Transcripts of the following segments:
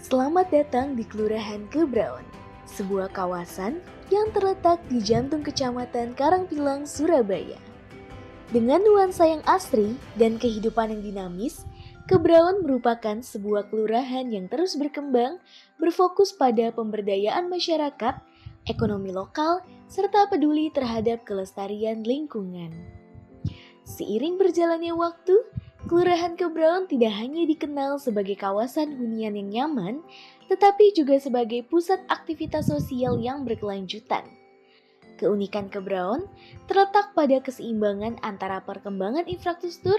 Selamat datang di Kelurahan Kebraun, sebuah kawasan yang terletak di jantung Kecamatan Karangpilang, Surabaya. Dengan nuansa yang asri dan kehidupan yang dinamis, Kebraun merupakan sebuah kelurahan yang terus berkembang, berfokus pada pemberdayaan masyarakat, ekonomi lokal, serta peduli terhadap kelestarian lingkungan. Seiring berjalannya waktu, Kelurahan Kebraun tidak hanya dikenal sebagai kawasan hunian yang nyaman, tetapi juga sebagai pusat aktivitas sosial yang berkelanjutan. Keunikan Kebraun terletak pada keseimbangan antara perkembangan infrastruktur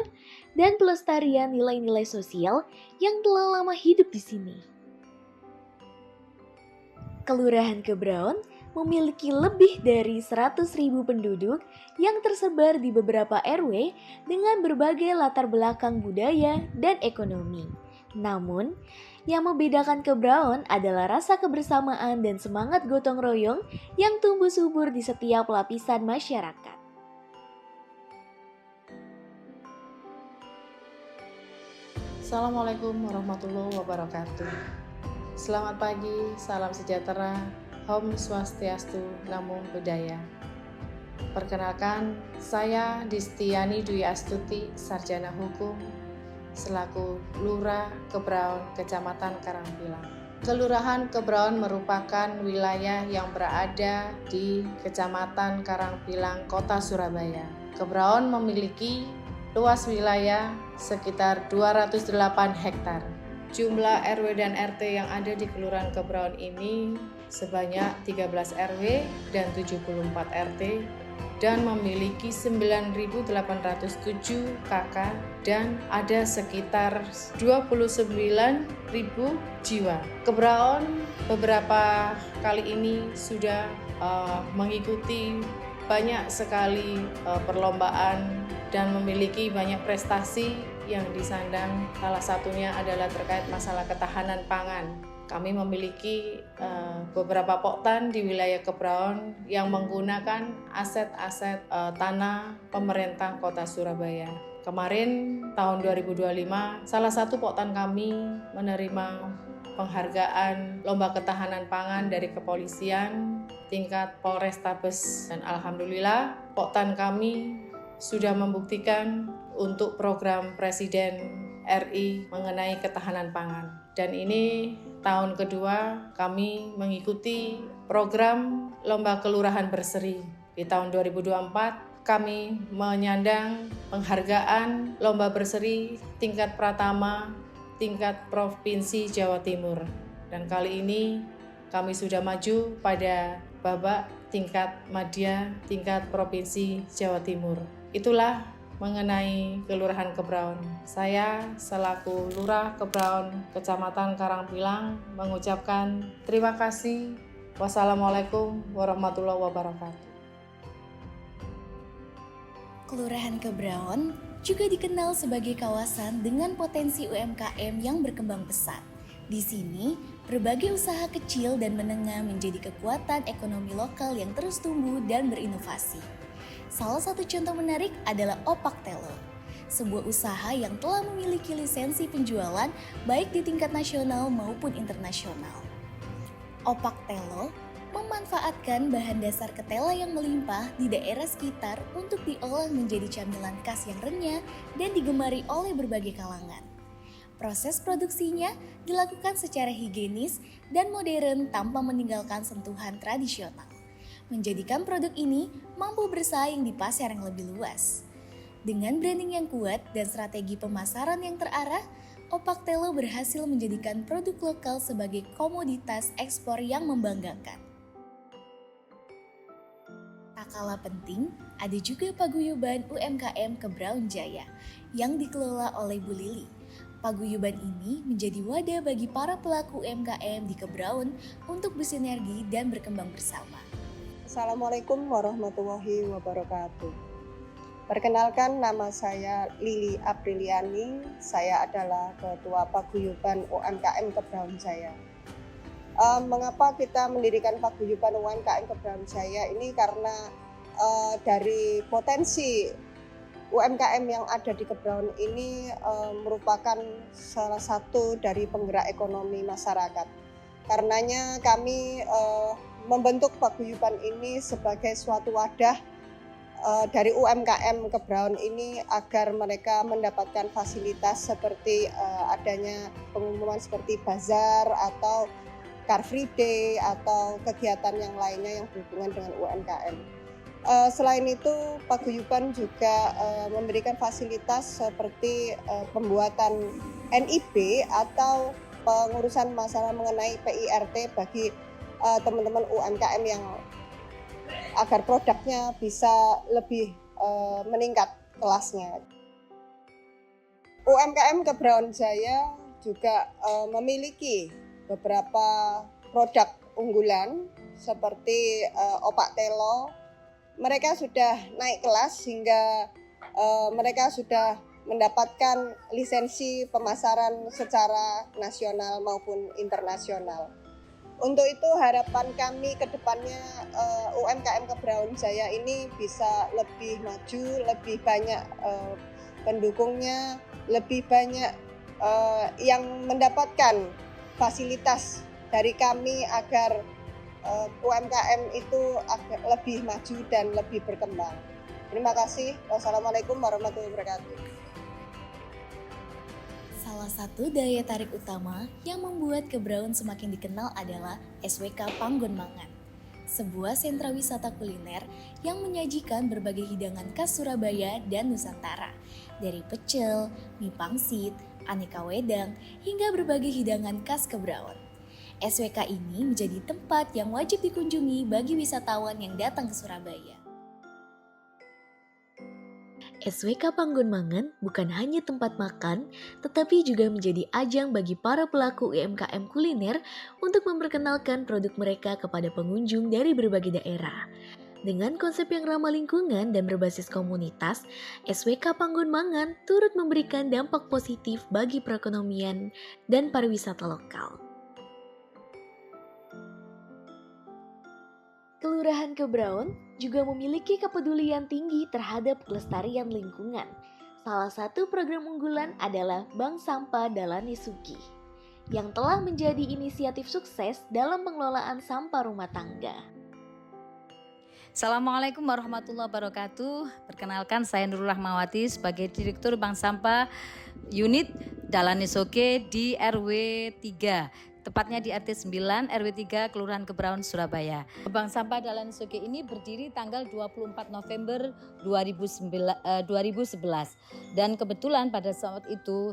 dan pelestarian nilai-nilai sosial yang telah lama hidup di sini. Kelurahan Kebraun memiliki lebih dari 100.000 penduduk yang tersebar di beberapa RW dengan berbagai latar belakang budaya dan ekonomi. Namun, yang membedakan Kebraun adalah rasa kebersamaan dan semangat gotong royong yang tumbuh subur di setiap lapisan masyarakat. Assalamualaikum warahmatullahi wabarakatuh. Selamat pagi, salam sejahtera, Om Swastiastu, Namo Buddhaya. Perkenalkan, saya Distiani Dwi Astuti, Sarjana Hukum, selaku Lurah Kebraun, Kecamatan Karangpilang. Kelurahan Kebraun merupakan wilayah yang berada di Kecamatan Karangpilang, Kota Surabaya. Kebraun memiliki luas wilayah sekitar 208 hektar. Jumlah RW dan RT yang ada di Kelurahan Kebraun ini sebanyak 13 RW dan 74 RT dan memiliki 9.807 KK dan ada sekitar 29.000 jiwa. Kebraun beberapa kali ini sudah mengikuti banyak sekali perlombaan dan memiliki banyak prestasi yang disandang. Salah satunya adalah terkait masalah ketahanan pangan. Kami memiliki beberapa poktan di wilayah Kebraun yang menggunakan aset-aset tanah pemerintah Kota Surabaya. Kemarin tahun 2025, salah satu poktan kami menerima penghargaan Lomba Ketahanan Pangan dari Kepolisian tingkat Polrestabes, dan alhamdulillah poktan kami sudah membuktikan untuk program Presiden RI mengenai ketahanan pangan. Dan ini tahun kedua kami mengikuti program Lomba Kelurahan Berseri. Di tahun 2024 kami menyandang penghargaan Lomba Berseri tingkat Pratama tingkat Provinsi Jawa Timur. Dan kali ini kami sudah maju pada babak tingkat Madya tingkat Provinsi Jawa Timur. Itulah mengenai Kelurahan Kebraun. Saya selaku Lurah Kebraun, Kecamatan Karangpilang mengucapkan terima kasih. Wassalamualaikum warahmatullahi wabarakatuh. Kelurahan Kebraun juga dikenal sebagai kawasan dengan potensi UMKM yang berkembang pesat. Di sini, berbagai usaha kecil dan menengah menjadi kekuatan ekonomi lokal yang terus tumbuh dan berinovasi. Salah satu contoh menarik adalah Opak Telo, sebuah usaha yang telah memiliki lisensi penjualan baik di tingkat nasional maupun internasional. Opak Telo memanfaatkan bahan dasar ketela yang melimpah di daerah sekitar untuk diolah menjadi camilan khas yang renyah dan digemari oleh berbagai kalangan. Proses produksinya dilakukan secara higienis dan modern tanpa meninggalkan sentuhan tradisional, menjadikan produk ini mampu bersaing di pasar yang lebih luas. Dengan branding yang kuat dan strategi pemasaran yang terarah, Opak Telo berhasil menjadikan produk lokal sebagai komoditas ekspor yang membanggakan. Tak kalah penting, ada juga paguyuban UMKM Kebraun Jaya yang dikelola oleh Bu Lili. Paguyuban ini menjadi wadah bagi para pelaku UMKM di Kebraun untuk bersinergi dan berkembang bersama. Assalamualaikum warahmatullahi wabarakatuh. Perkenalkan, nama saya Lili Apriliani. Saya adalah Ketua Paguyuban UMKM Kebraun Jaya. Mengapa kita mendirikan Paguyuban UMKM Kebraun Jaya ini? Karena dari potensi UMKM yang ada di Kebraun ini merupakan salah satu dari penggerak ekonomi masyarakat. Karenanya kami membentuk paguyuban ini sebagai suatu wadah dari UMKM Kebraun ini agar mereka mendapatkan fasilitas seperti adanya pengumuman seperti bazar atau Car Free Day atau kegiatan yang lainnya yang berhubungan dengan UMKM. Selain itu, paguyuban juga memberikan fasilitas seperti pembuatan NIB atau pengurusan masalah mengenai PIRT bagi teman-teman UMKM yang agar produknya bisa lebih meningkat kelasnya. UMKM Kebraun Jaya juga memiliki beberapa produk unggulan seperti opak telo. Mereka sudah naik kelas hingga mereka sudah mendapatkan lisensi pemasaran secara nasional maupun internasional. Untuk itu harapan kami ke depannya UMKM Kebraun Jaya ini bisa lebih maju, lebih banyak pendukungnya, lebih banyak yang mendapatkan fasilitas dari kami agar UMKM itu lebih maju dan lebih berkembang. Terima kasih. Wassalamualaikum warahmatullahi wabarakatuh. Salah satu daya tarik utama yang membuat Kebraun semakin dikenal adalah SWK Panggon Mangan, sebuah sentra wisata kuliner yang menyajikan berbagai hidangan khas Surabaya dan Nusantara, dari pecel, mie pangsit, aneka wedang, hingga berbagai hidangan khas Kebraun. SWK ini menjadi tempat yang wajib dikunjungi bagi wisatawan yang datang ke Surabaya. SWK Panggon Mangan bukan hanya tempat makan, tetapi juga menjadi ajang bagi para pelaku UMKM kuliner untuk memperkenalkan produk mereka kepada pengunjung dari berbagai daerah. Dengan konsep yang ramah lingkungan dan berbasis komunitas, SWK Panggon Mangan turut memberikan dampak positif bagi perekonomian dan pariwisata lokal. Kelurahan Kebraun juga memiliki kepedulian tinggi terhadap kelestarian lingkungan. Salah satu program unggulan adalah Bank Sampah Dalani Sugi, yang telah menjadi inisiatif sukses dalam pengelolaan sampah rumah tangga. Assalamualaikum warahmatullahi wabarakatuh. Perkenalkan, saya Nurul Rahmawati sebagai Direktur Bank Sampah Unit Dalani Soge di RW 3. Tepatnya di RT 9 RW 3 Kelurahan Kebraun, Surabaya. Bank Sampah Dalani Soge ini berdiri tanggal 24 November 2011 dan kebetulan pada saat itu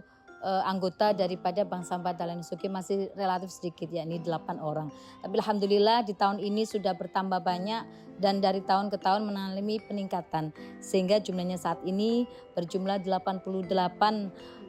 anggota daripada Bank Sampah Dalani Soge masih relatif sedikit, yakni 8 orang. Tapi alhamdulillah di tahun ini sudah bertambah banyak dan dari tahun ke tahun mengalami peningkatan sehingga jumlahnya saat ini berjumlah 88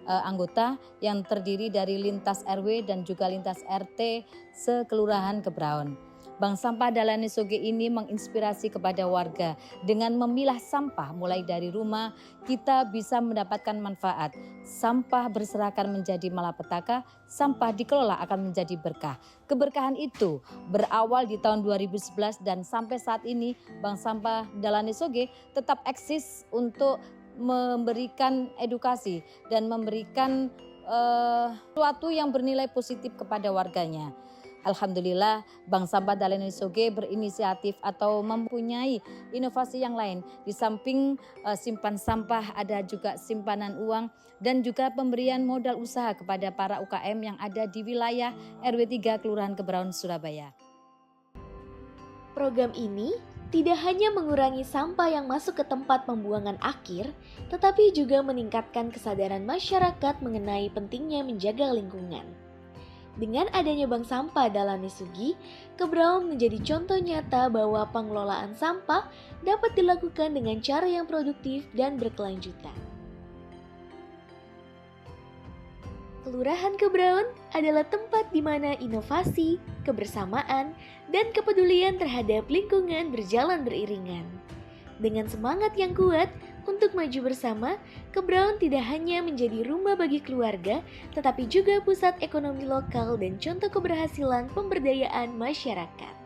anggota yang terdiri dari lintas RW dan juga lintas RT sekelurahan Kebraun. Bank Sampah Dalani Soge ini menginspirasi kepada warga dengan memilah sampah mulai dari rumah, kita bisa mendapatkan manfaat. Sampah berserakan menjadi malapetaka, sampah dikelola akan menjadi berkah. Keberkahan itu berawal di tahun 2011 dan sampai saat ini Bank Sampah Dalani Soge tetap eksis untuk memberikan edukasi dan memberikan sesuatu yang bernilai positif kepada warganya. Alhamdulillah Bank Sampah Dalani Soge berinisiatif atau mempunyai inovasi yang lain. Di samping simpan sampah ada juga simpanan uang dan juga pemberian modal usaha kepada para UKM yang ada di wilayah RW 3 Kelurahan Kebraun, Surabaya. Program ini tidak hanya mengurangi sampah yang masuk ke tempat pembuangan akhir, tetapi juga meningkatkan kesadaran masyarakat mengenai pentingnya menjaga lingkungan. Dengan adanya Bank Sampah Dalani Sugi, Kebraun menjadi contoh nyata bahwa pengelolaan sampah dapat dilakukan dengan cara yang produktif dan berkelanjutan. Kelurahan Kebraun adalah tempat di mana inovasi, kebersamaan, dan kepedulian terhadap lingkungan berjalan beriringan. Dengan semangat yang kuat untuk maju bersama, Kebraun tidak hanya menjadi rumah bagi keluarga, tetapi juga pusat ekonomi lokal dan contoh keberhasilan pemberdayaan masyarakat.